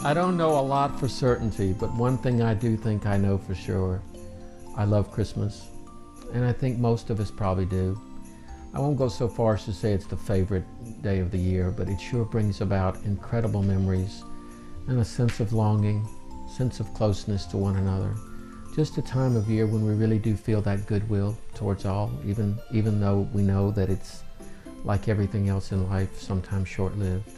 I don't know a lot for certainty, but one thing I do think I know for sure. I love Christmas, and I think most of us probably do. I won't go so far as to say it's the favorite day of the year, but it sure brings about incredible memories and a sense of longing, sense of closeness to one another. Just a time of year when we really do feel that goodwill towards all, even though we know that it's like everything else in life, sometimes short-lived.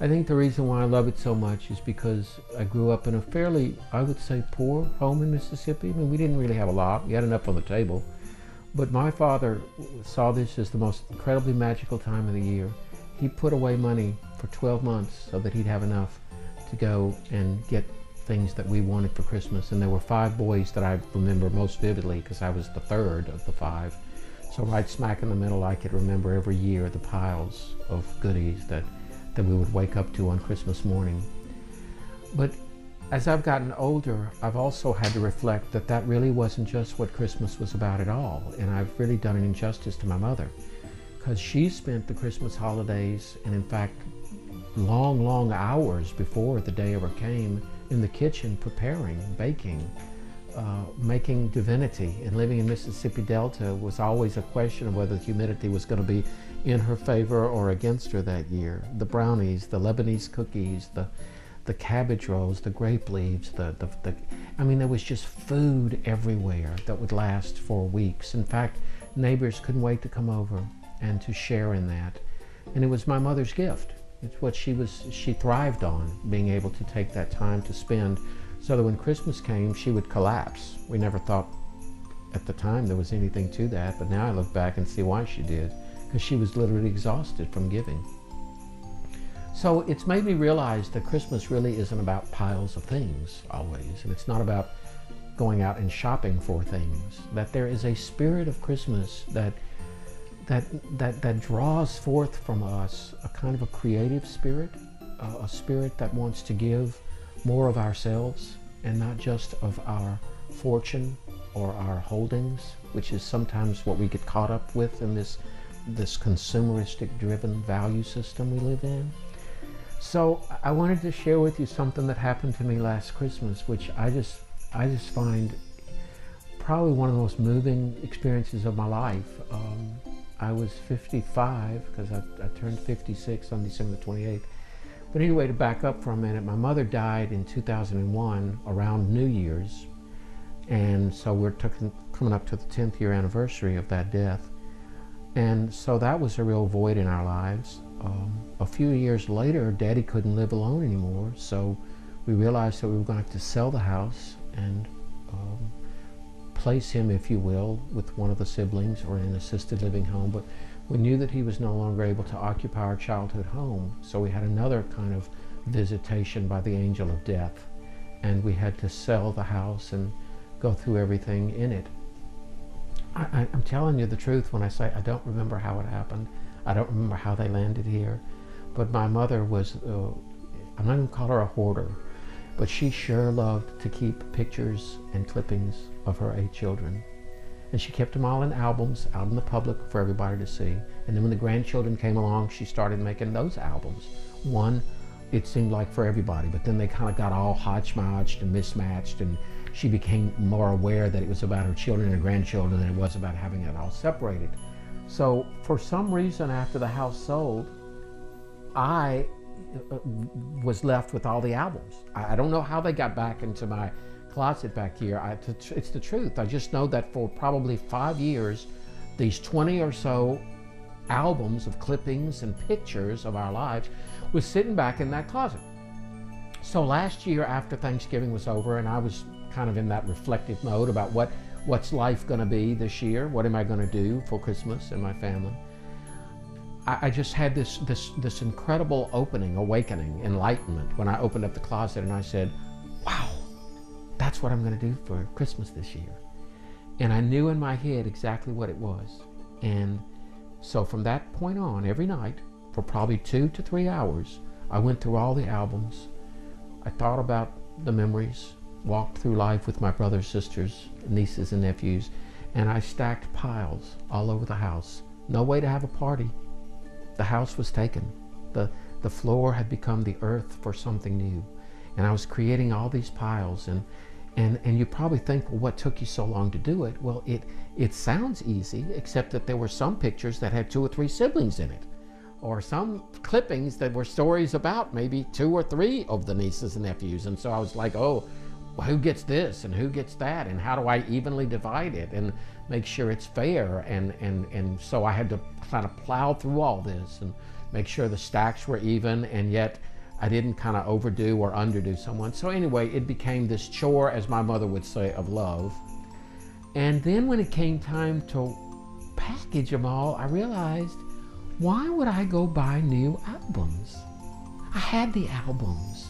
I think the reason why I love it so much is because I grew up in a fairly, I would say, poor home in Mississippi. I mean, we didn't really have a lot. We had enough on the table. But my father saw this as the most incredibly magical time of the year. He put away money for 12 months so that he'd have enough to go and get things that we wanted for Christmas. And there were 5 boys that I remember most vividly because I was the third of the 5. So right smack in the middle, I could remember every year the piles of goodies that we would wake up to on Christmas morning. But as I've gotten older, I've also had to reflect that that really wasn't just what Christmas was about at all. And I've really done an injustice to my mother, because she spent the Christmas holidays, and in fact, long hours before the day ever came, in the kitchen preparing, baking, making divinity. And living in Mississippi Delta was always a question of whether the humidity was going to be in her favor or against her that year. The brownies, the Lebanese cookies, the cabbage rolls, the grape leaves, I mean, there was just food everywhere that would last for weeks. In fact, neighbors couldn't wait to come over and to share in that. And it was my mother's gift. It's what she thrived on, being able to take that time to spend, so that when Christmas came, she would collapse. We never thought at the time there was anything to that, but now I look back and see why she did, because she was literally exhausted from giving. So it's made me realize that Christmas really isn't about piles of things always, and it's not about going out and shopping for things, that there is a spirit of Christmas that draws forth from us a kind of a creative spirit, a spirit that wants to give more of ourselves and not just of our fortune or our holdings, which is sometimes what we get caught up with in this consumeristic driven value system we live in. So I wanted to share with you something that happened to me last Christmas, which I just find probably one of the most moving experiences of my life. I was 55 because I turned 56 on December 28th. But anyway, to back up for a minute, my mother died in 2001 around New Year's. And so we're coming up to the 10th year anniversary of that death. And so that was a real void in our lives. A few years later, Daddy couldn't live alone anymore. So we realized that we were going to have to sell the house and place him, if you will, with one of the siblings or in an assisted living home. But we knew that he was no longer able to occupy our childhood home. So we had another kind of visitation by the angel of death. And we had to sell the house and go through everything in it. I'm telling you the truth when I say I don't remember how it happened. I don't remember how they landed here. But my mother was, I'm not going to call her a hoarder, but she sure loved to keep pictures and clippings of her 8 children. And she kept them all in albums out in the public for everybody to see. And then when the grandchildren came along, she started making those albums. One, it seemed like for everybody, but then they kind of got all hodgepodged and mismatched, and she became more aware that it was about her children and grandchildren than it was about having it all separated. So for some reason, after the house sold, I was left with all the albums. I don't know how they got back into my closet back here. It's the truth. I just know that for probably 5 years, these 20 or so albums of clippings and pictures of our lives was sitting back in that closet. So last year, after Thanksgiving was over, and I was kind of in that reflective mode about what's life going to be this year, what am I going to do for Christmas and my family, I just had this incredible opening, awakening, enlightenment when I opened up the closet and I said, wow, that's what I'm going to do for Christmas this year. And I knew in my head exactly what it was. And so from that point on, every night, for probably 2 to 3 hours, I went through all the albums. I thought about the memories, walked through life with my brothers, sisters, nieces, and nephews, and I stacked piles all over the house. No way to have a party. The house was taken. The floor had become the earth for something new. And I was creating all these piles, and you probably think, well, what took you so long to do it? Well, it sounds easy, except that there were some pictures that had 2 or 3 siblings in it, or some clippings that were stories about maybe 2 or 3 of the nieces and nephews. And so I was like, oh, well, who gets this and who gets that, and how do I evenly divide it and make sure it's fair? And so I had to kind of plow through all this and make sure the stacks were even, and yet I didn't kind of overdo or underdo someone. So anyway, it became this chore, as my mother would say, of love. And then when it came time to package them all, I realized, why would I go buy new albums? I had the albums.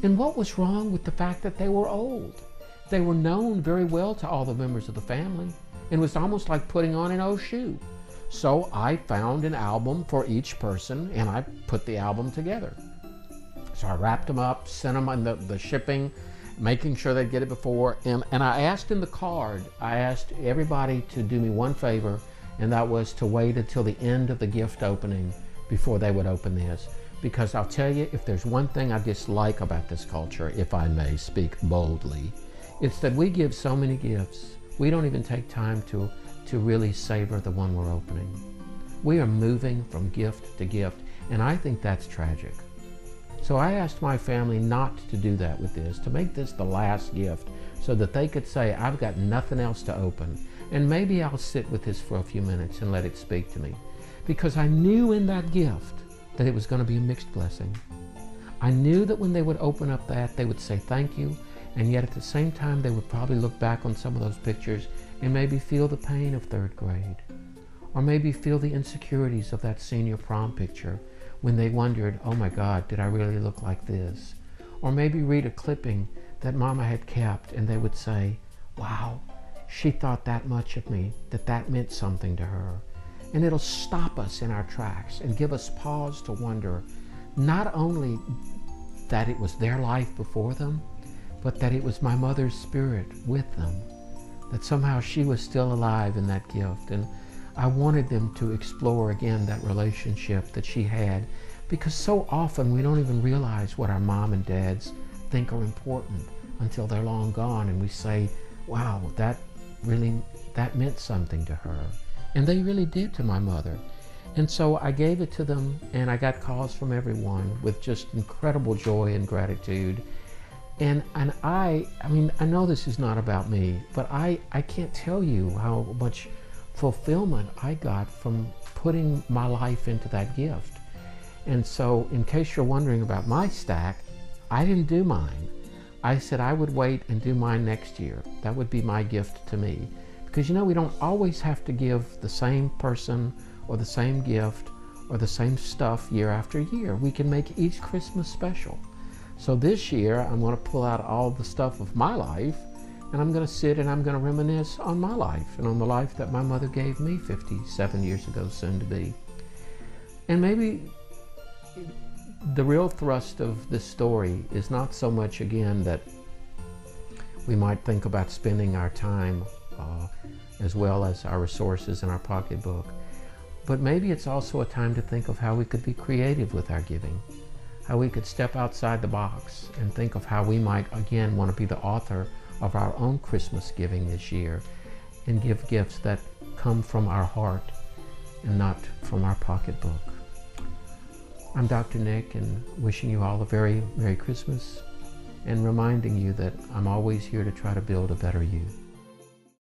And what was wrong with the fact that they were old? They were known very well to all the members of the family, and it was almost like putting on an old shoe. So I found an album for each person, and I put the album together. So I wrapped them up, sent them on the shipping, making sure they'd get it before. And I asked in the card, I asked everybody to do me one favor, and that was to wait until the end of the gift opening before they would open this. Because I'll tell you, if there's one thing I dislike about this culture, if I may speak boldly, it's that we give so many gifts, we don't even take time to really savor the one we're opening. We are moving from gift to gift, and I think that's tragic. So I asked my family not to do that with this, to make this the last gift so that they could say, I've got nothing else to open, and maybe I'll sit with this for a few minutes and let it speak to me. Because I knew in that gift that it was going to be a mixed blessing. I knew that when they would open up that, they would say thank you, and yet at the same time they would probably look back on some of those pictures and maybe feel the pain of 3rd grade, or maybe feel the insecurities of that senior prom picture, when they wondered, oh my God, did I really look like this? Or maybe read a clipping that Mama had kept, and they would say, wow, she thought that much of me, that meant something to her. And it'll stop us in our tracks and give us pause to wonder, not only that it was their life before them, but that it was my mother's spirit with them, that somehow she was still alive in that gift. And I wanted them to explore again that relationship that she had, because so often we don't even realize what our mom and dads think are important until they're long gone, and we say, wow, that meant something to her. And they really did to my mother. And so I gave it to them, and I got calls from everyone with just incredible joy and gratitude. And I mean, I know this is not about me, but I can't tell you how much fulfillment I got from putting my life into that gift. And so, in case you're wondering about my stack, I didn't do mine. I said I would wait and do mine next year. That would be my gift to me. Because you know, we don't always have to give the same person or the same gift or the same stuff year after year. We can make each Christmas special. So this year, I'm going to pull out all the stuff of my life, and I'm going to sit and I'm going to reminisce on my life and on the life that my mother gave me 57 years ago, soon to be. And maybe the real thrust of this story is not so much, again, that we might think about spending our time as well as our resources in our pocketbook, but maybe it's also a time to think of how we could be creative with our giving, how we could step outside the box and think of how we might, again, want to be the author of our own Christmas giving this year and give gifts that come from our heart and not from our pocketbook. I'm Dr. Nick, and wishing you all a very Merry Christmas, and reminding you that I'm always here to try to build a better you.